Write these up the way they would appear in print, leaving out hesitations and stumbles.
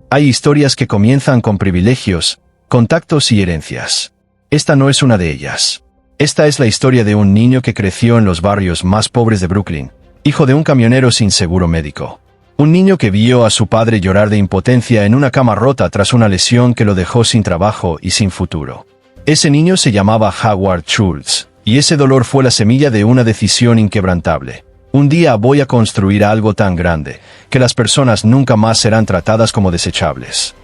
Hay historias que comienzan con privilegios, contactos y herencias. Esta no es una de ellas. Esta es la historia de un niño que creció en los barrios más pobres de Brooklyn, hijo de un camionero sin seguro médico. Un niño que vio a su padre llorar de impotencia en una cama rota tras una lesión que lo dejó sin trabajo y sin futuro. Ese niño se llamaba Howard Schultz, y ese dolor fue la semilla de una decisión inquebrantable. Un día voy a construir algo tan grande, que las personas nunca más serán tratadas como desechables.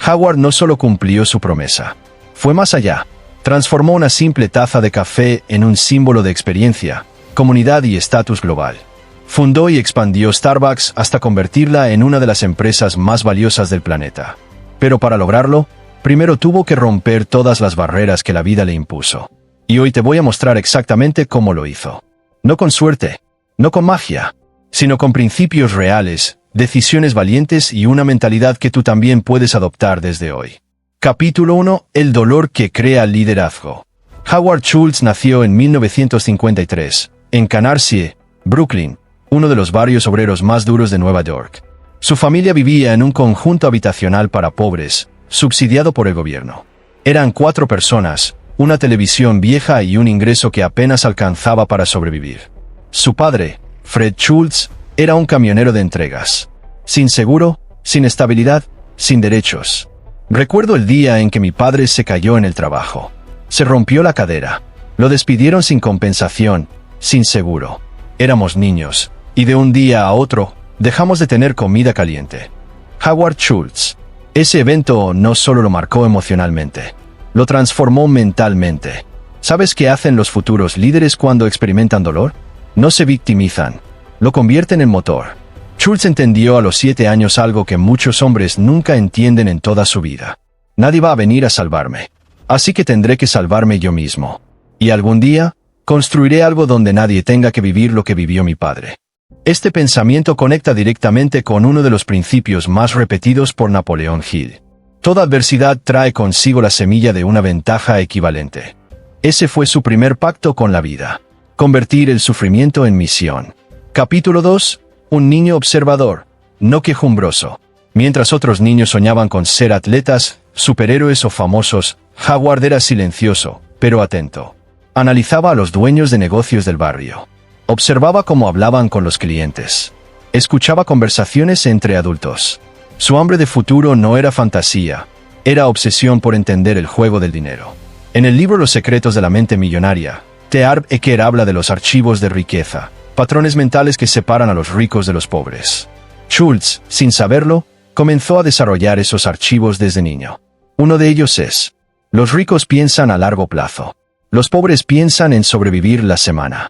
Howard no solo cumplió su promesa, fue más allá. Transformó una simple taza de café en un símbolo de experiencia, comunidad y estatus global. Fundó y expandió Starbucks hasta convertirla en una de las empresas más valiosas del planeta. Pero para lograrlo, primero tuvo que romper todas las barreras que la vida le impuso. Y hoy te voy a mostrar exactamente cómo lo hizo. No con suerte, no con magia, sino con principios reales, decisiones valientes y una mentalidad que tú también puedes adoptar desde hoy. Capítulo 1. El dolor que crea liderazgo. Howard Schultz nació en 1953, en Canarsie, Brooklyn, uno de los barrios obreros más duros de Nueva York. Su familia vivía en un conjunto habitacional para pobres, subsidiado por el gobierno. Eran 4 personas, una televisión vieja y un ingreso que apenas alcanzaba para sobrevivir. Su padre, Fred Schultz, era un camionero de entregas. Sin seguro, sin estabilidad, sin derechos. Recuerdo el día en que mi padre se cayó en el trabajo. Se rompió la cadera. Lo despidieron sin compensación, sin seguro. Éramos niños, y de un día a otro, dejamos de tener comida caliente. Howard Schultz. Ese evento no solo lo marcó emocionalmente, lo transformó mentalmente. ¿Sabes qué hacen los futuros líderes cuando experimentan dolor? No se victimizan, lo convierten en motor. Schultz entendió a los 7 años algo que muchos hombres nunca entienden en toda su vida. Nadie va a venir a salvarme, así que tendré que salvarme yo mismo. Y algún día, construiré algo donde nadie tenga que vivir lo que vivió mi padre. Este pensamiento conecta directamente con uno de los principios más repetidos por Napoleón Hill. Toda adversidad trae consigo la semilla de una ventaja equivalente. Ese fue su primer pacto con la vida. Convertir el sufrimiento en misión. Capítulo 2. Un niño observador, no quejumbroso. Mientras otros niños soñaban con ser atletas, superhéroes o famosos, Howard era silencioso, pero atento. Analizaba a los dueños de negocios del barrio. Observaba cómo hablaban con los clientes. Escuchaba conversaciones entre adultos. Su hambre de futuro no era fantasía, era obsesión por entender el juego del dinero. En el libro Los secretos de la mente millonaria, T. Harv Eker habla de los archivos de riqueza, patrones mentales que separan a los ricos de los pobres. Schultz, sin saberlo, comenzó a desarrollar esos archivos desde niño. Uno de ellos es: los ricos piensan a largo plazo. Los pobres piensan en sobrevivir la semana.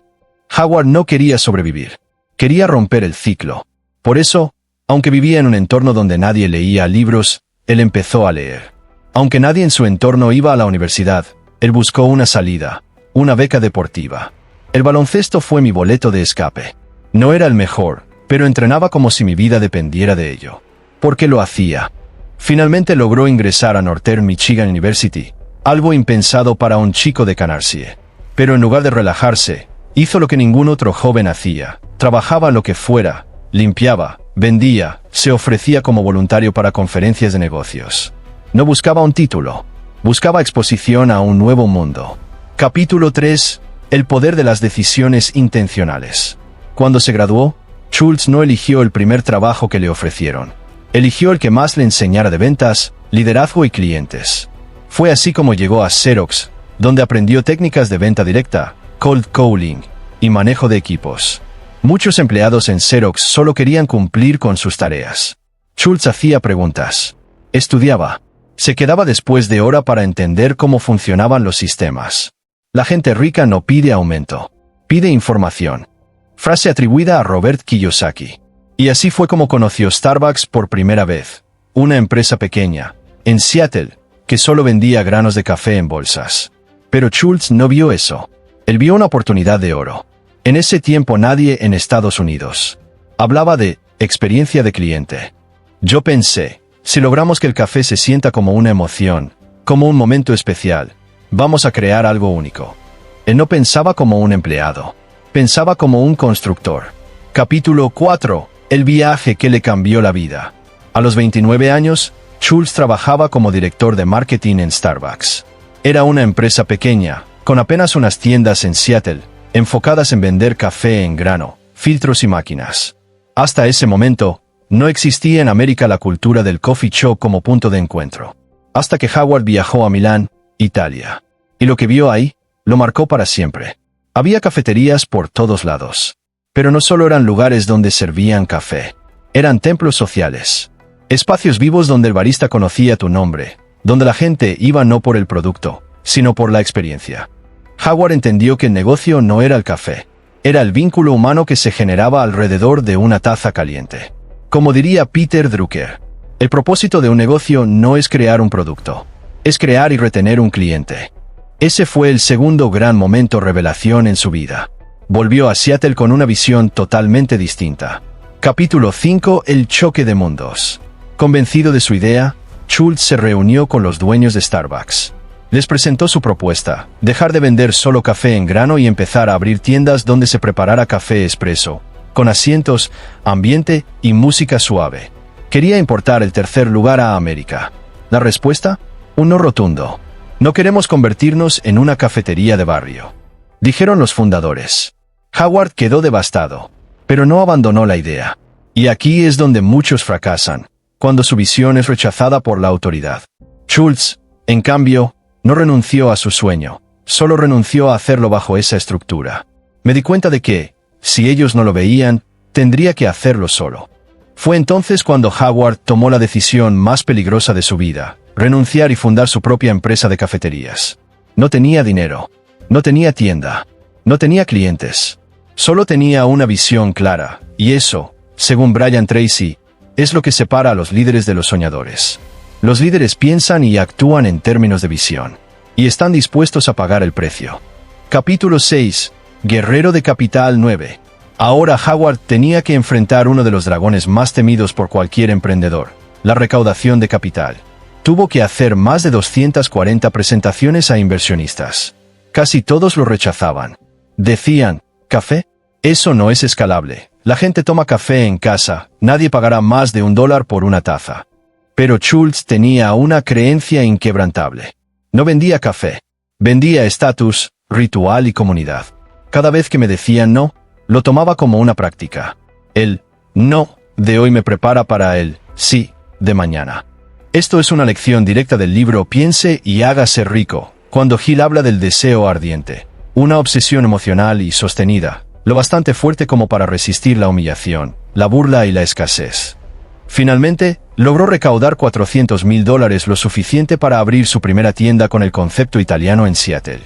Howard no quería sobrevivir. Quería romper el ciclo. Por eso, aunque vivía en un entorno donde nadie leía libros, él empezó a leer. Aunque nadie en su entorno iba a la universidad, él buscó una salida, una beca deportiva. El baloncesto fue mi boleto de escape. No era el mejor, pero entrenaba como si mi vida dependiera de ello. Porque lo hacía. Finalmente logró ingresar a Northern Michigan University, algo impensado para un chico de Canarsie. Pero en lugar de relajarse, hizo lo que ningún otro joven hacía. Trabajaba lo que fuera, limpiaba, vendía, se ofrecía como voluntario para conferencias de negocios. No buscaba un título, buscaba exposición a un nuevo mundo. Capítulo 3. El poder de las decisiones intencionales. Cuando se graduó, Schultz no eligió el primer trabajo que le ofrecieron. Eligió el que más le enseñara de ventas, liderazgo y clientes. Fue así como llegó a Xerox, donde aprendió técnicas de venta directa, cold calling y manejo de equipos. Muchos empleados en Xerox solo querían cumplir con sus tareas. Schultz hacía preguntas. Estudiaba. Se quedaba después de hora para entender cómo funcionaban los sistemas. La gente rica no pide aumento, pide información. Frase atribuida a Robert Kiyosaki. Y así fue como conoció Starbucks por primera vez. Una empresa pequeña, en Seattle, que solo vendía granos de café en bolsas. Pero Schultz no vio eso. Él vio una oportunidad de oro. En ese tiempo nadie en Estados Unidos hablaba de experiencia de cliente. Yo pensé, si logramos que el café se sienta como una emoción, como un momento especial, vamos a crear algo único. Él no pensaba como un empleado, pensaba como un constructor. Capítulo 4. El viaje que le cambió la vida. A los 29 años, Schultz trabajaba como director de marketing en Starbucks. Era una empresa pequeña, con apenas unas tiendas en Seattle, enfocadas en vender café en grano, filtros y máquinas. Hasta ese momento, no existía en América la cultura del coffee shop como punto de encuentro. Hasta que Howard viajó a Milán, Italia. Y lo que vio ahí, lo marcó para siempre. Había cafeterías por todos lados. Pero no solo eran lugares donde servían café. Eran templos sociales. Espacios vivos donde el barista conocía tu nombre, donde la gente iba no por el producto, sino por la experiencia. Howard entendió que el negocio no era el café. Era el vínculo humano que se generaba alrededor de una taza caliente. Como diría Peter Drucker, el propósito de un negocio no es crear un producto, es crear y retener un cliente. Ese fue el segundo gran momento revelación en su vida. Volvió a Seattle con una visión totalmente distinta. Capítulo 5: El choque de mundos. Convencido de su idea, Schultz se reunió con los dueños de Starbucks. Les presentó su propuesta: dejar de vender solo café en grano y empezar a abrir tiendas donde se preparara café expreso, con asientos, ambiente y música suave. Quería importar el tercer lugar a América. ¿La respuesta? Un no rotundo. No queremos convertirnos en una cafetería de barrio, dijeron los fundadores. Howard quedó devastado, pero no abandonó la idea. Y aquí es donde muchos fracasan, cuando su visión es rechazada por la autoridad. Schultz, en cambio, no renunció a su sueño, solo renunció a hacerlo bajo esa estructura. Me di cuenta de que, si ellos no lo veían, tendría que hacerlo solo. Fue entonces cuando Howard tomó la decisión más peligrosa de su vida: renunciar y fundar su propia empresa de cafeterías. No tenía dinero, no tenía tienda, no tenía clientes. Solo tenía una visión clara, y eso, según Brian Tracy, es lo que separa a los líderes de los soñadores. Los líderes piensan y actúan en términos de visión, y están dispuestos a pagar el precio. Capítulo 6: Guerrero de Capital 9. Ahora Howard tenía que enfrentar uno de los dragones más temidos por cualquier emprendedor: la recaudación de capital. Tuvo que hacer más de 240 presentaciones a inversionistas. Casi todos lo rechazaban. Decían: ¿café? Eso no es escalable. La gente toma café en casa, nadie pagará más de $1 por una taza. Pero Schultz tenía una creencia inquebrantable. No vendía café. Vendía estatus, ritual y comunidad. Cada vez que me decían no, lo tomaba como una práctica. El no de hoy me prepara para el sí de mañana. Esto es una lección directa del libro Piense y hágase rico, cuando Hill habla del deseo ardiente, una obsesión emocional y sostenida, lo bastante fuerte como para resistir la humillación, la burla y la escasez. Finalmente, logró recaudar $400,000, lo suficiente para abrir su primera tienda con el concepto italiano en Seattle.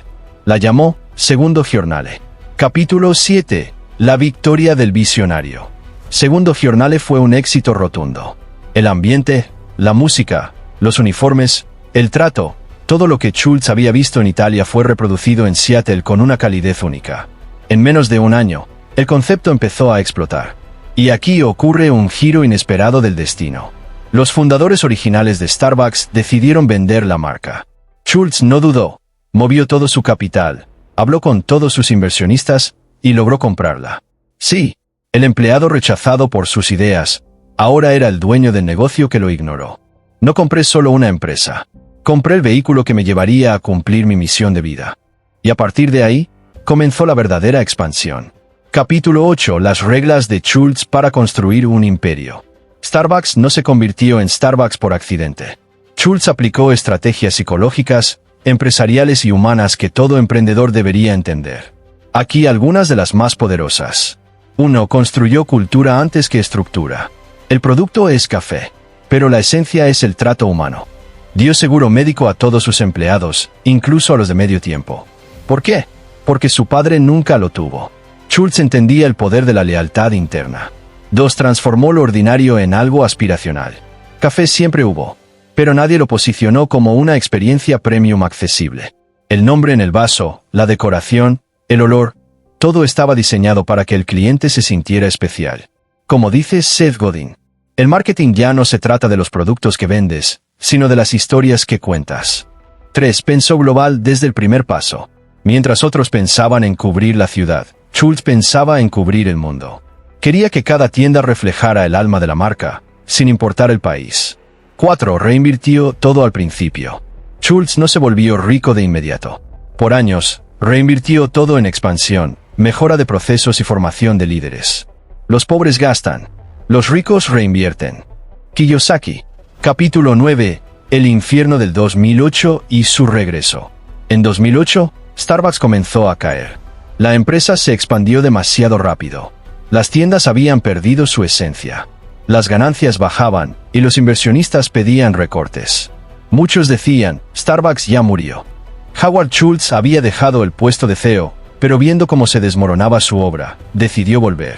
La llamó Segundo Giornale. Capítulo 7: La victoria del visionario. Segundo Giornale fue un éxito rotundo. El ambiente, la música, los uniformes, el trato, todo lo que Schultz había visto en Italia fue reproducido en Seattle con una calidez única. En menos de un año, el concepto empezó a explotar. Y aquí ocurre un giro inesperado del destino. Los fundadores originales de Starbucks decidieron vender la marca. Schultz no dudó, movió todo su capital, habló con todos sus inversionistas y logró comprarla. Sí, el empleado rechazado por sus ideas, ahora era el dueño del negocio que lo ignoró. No compré solo una empresa, compré el vehículo que me llevaría a cumplir mi misión de vida. Y a partir de ahí, comenzó la verdadera expansión. Capítulo 8: Las reglas de Schultz para construir un imperio. Starbucks no se convirtió en Starbucks por accidente. Schultz aplicó estrategias psicológicas, empresariales y humanas que todo emprendedor debería entender. Aquí algunas de las más poderosas. 1. Construyó cultura antes que estructura. El producto es café, pero la esencia es el trato humano. Dio seguro médico a todos sus empleados, incluso a los de medio tiempo. ¿Por qué? Porque su padre nunca lo tuvo. Schultz entendía el poder de la lealtad interna. 2. Transformó lo ordinario en algo aspiracional. Café siempre hubo, pero nadie lo posicionó como una experiencia premium accesible. El nombre en el vaso, la decoración, el olor, todo estaba diseñado para que el cliente se sintiera especial. Como dice Seth Godin, el marketing ya no se trata de los productos que vendes, sino de las historias que cuentas. 3. Pensó global desde el primer paso. Mientras otros pensaban en cubrir la ciudad, Schultz pensaba en cubrir el mundo. Quería que cada tienda reflejara el alma de la marca, sin importar el país. 4. Reinvirtió todo al principio. Schultz no se volvió rico de inmediato. Por años, reinvirtió todo en expansión, mejora de procesos y formación de líderes. Los pobres gastan. Los ricos reinvierten. Kiyosaki. Capítulo 9. El infierno del 2008 y su regreso. En 2008, Starbucks comenzó a caer. La empresa se expandió demasiado rápido. Las tiendas habían perdido su esencia. Las ganancias bajaban y los inversionistas pedían recortes. Muchos decían, Starbucks ya murió. Howard Schultz había dejado el puesto de CEO, pero viendo cómo se desmoronaba su obra, decidió volver.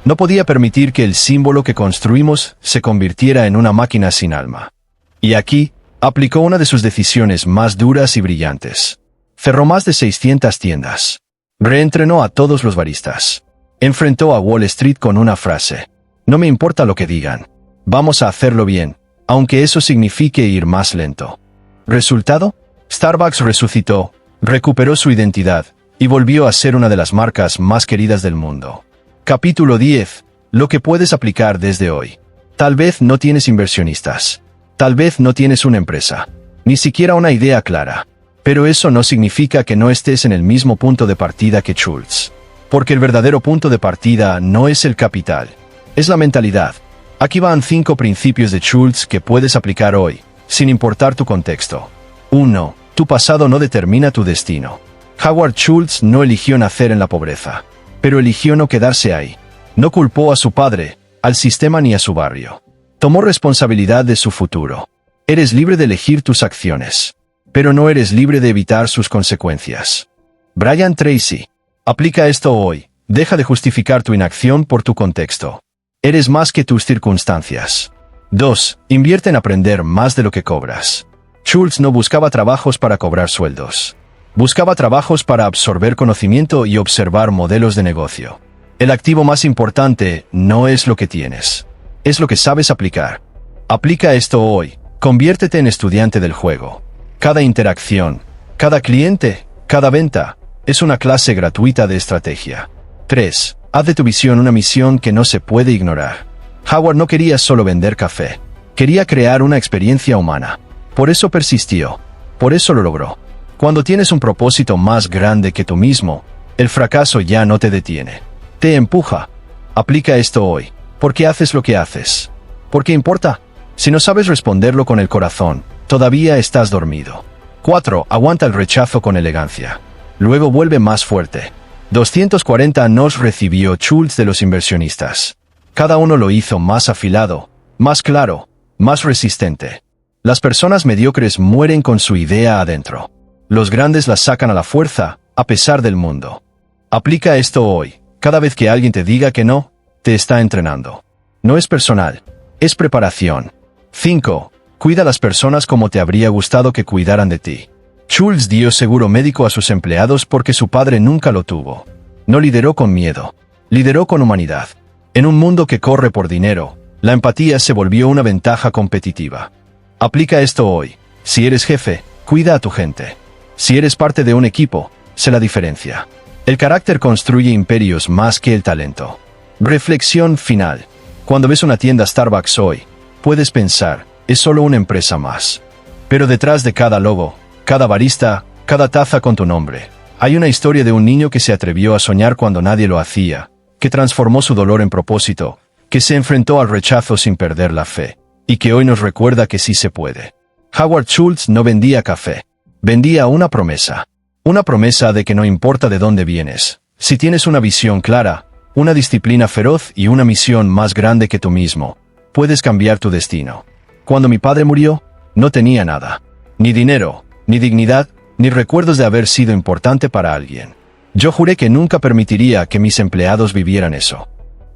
No podía permitir que el símbolo que construimos se convirtiera en una máquina sin alma. Y aquí, aplicó una de sus decisiones más duras y brillantes. Cerró más de 600 tiendas. Reentrenó a todos los baristas. Enfrentó a Wall Street con una frase: no me importa lo que digan. Vamos a hacerlo bien, aunque eso signifique ir más lento. ¿Resultado? Starbucks resucitó, recuperó su identidad, y volvió a ser una de las marcas más queridas del mundo. Capítulo 10. Lo que puedes aplicar desde hoy. Tal vez no tienes inversionistas. Tal vez no tienes una empresa. Ni siquiera una idea clara. Pero eso no significa que no estés en el mismo punto de partida que Schultz. Porque el verdadero punto de partida no es el capital. Es la mentalidad. Aquí van 5 principios de Schultz que puedes aplicar hoy, sin importar tu contexto. 1. Tu pasado no determina tu destino. Howard Schultz no eligió nacer en la pobreza, pero eligió no quedarse ahí. No culpó a su padre, al sistema ni a su barrio. Tomó responsabilidad de su futuro. Eres libre de elegir tus acciones, pero no eres libre de evitar sus consecuencias. Brian Tracy. Aplica esto hoy. Deja de justificar tu inacción por tu contexto. Eres más que tus circunstancias. 2. Invierte en aprender más de lo que cobras. Schultz no buscaba trabajos para cobrar sueldos. Buscaba trabajos para absorber conocimiento y observar modelos de negocio. El activo más importante no es lo que tienes, es lo que sabes aplicar. Aplica esto hoy. Conviértete en estudiante del juego. Cada interacción, cada cliente, cada venta, es una clase gratuita de estrategia. 3. Haz de tu visión una misión que no se puede ignorar. Howard no quería solo vender café. Quería crear una experiencia humana. Por eso persistió. Por eso lo logró. Cuando tienes un propósito más grande que tú mismo, el fracaso ya no te detiene. Te empuja. Aplica esto hoy. ¿Por qué haces lo que haces? ¿Por qué importa? Si no sabes responderlo con el corazón, todavía estás dormido. 4. Aguanta el rechazo con elegancia. Luego vuelve más fuerte. 240 nos recibió Schultz de los inversionistas. Cada uno lo hizo más afilado, más claro, más resistente. Las personas mediocres mueren con su idea adentro. Los grandes la sacan a la fuerza, a pesar del mundo. Aplica esto hoy. Cada vez que alguien te diga que no, te está entrenando. No es personal, es preparación. 5. Cuida a las personas como te habría gustado que cuidaran de ti. Schultz dio seguro médico a sus empleados porque su padre nunca lo tuvo. No lideró con miedo, lideró con humanidad. En un mundo que corre por dinero, la empatía se volvió una ventaja competitiva. Aplica esto hoy. Si eres jefe, cuida a tu gente. Si eres parte de un equipo, sé la diferencia. El carácter construye imperios más que el talento. Reflexión final. Cuando ves una tienda Starbucks hoy, puedes pensar, es solo una empresa más. Pero detrás de cada logo, cada barista, cada taza con tu nombre, hay una historia de un niño que se atrevió a soñar cuando nadie lo hacía, que transformó su dolor en propósito, que se enfrentó al rechazo sin perder la fe, y que hoy nos recuerda que sí se puede. Howard Schultz no vendía café, vendía una promesa. Una promesa de que no importa de dónde vienes, si tienes una visión clara, una disciplina feroz y una misión más grande que tú mismo, puedes cambiar tu destino. Cuando mi padre murió, no tenía nada. Ni dinero, ni dignidad, ni recuerdos de haber sido importante para alguien. Yo juré que nunca permitiría que mis empleados vivieran eso.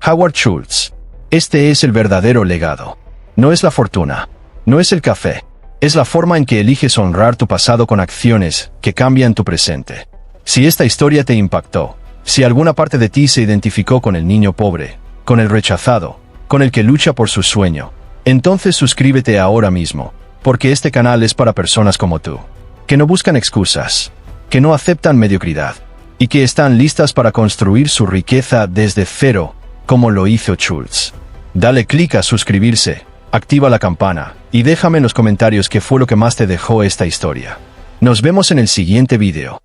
Howard Schultz. Este es el verdadero legado. No es la fortuna. No es el café. Es la forma en que eliges honrar tu pasado con acciones que cambian tu presente. Si esta historia te impactó, si alguna parte de ti se identificó con el niño pobre, con el rechazado, con el que lucha por su sueño, entonces suscríbete ahora mismo, porque este canal es para personas como tú, que no buscan excusas, que no aceptan mediocridad, y que están listas para construir su riqueza desde cero, como lo hizo Schultz. Dale clic a suscribirse, activa la campana, y déjame en los comentarios qué fue lo que más te dejó esta historia. Nos vemos en el siguiente video.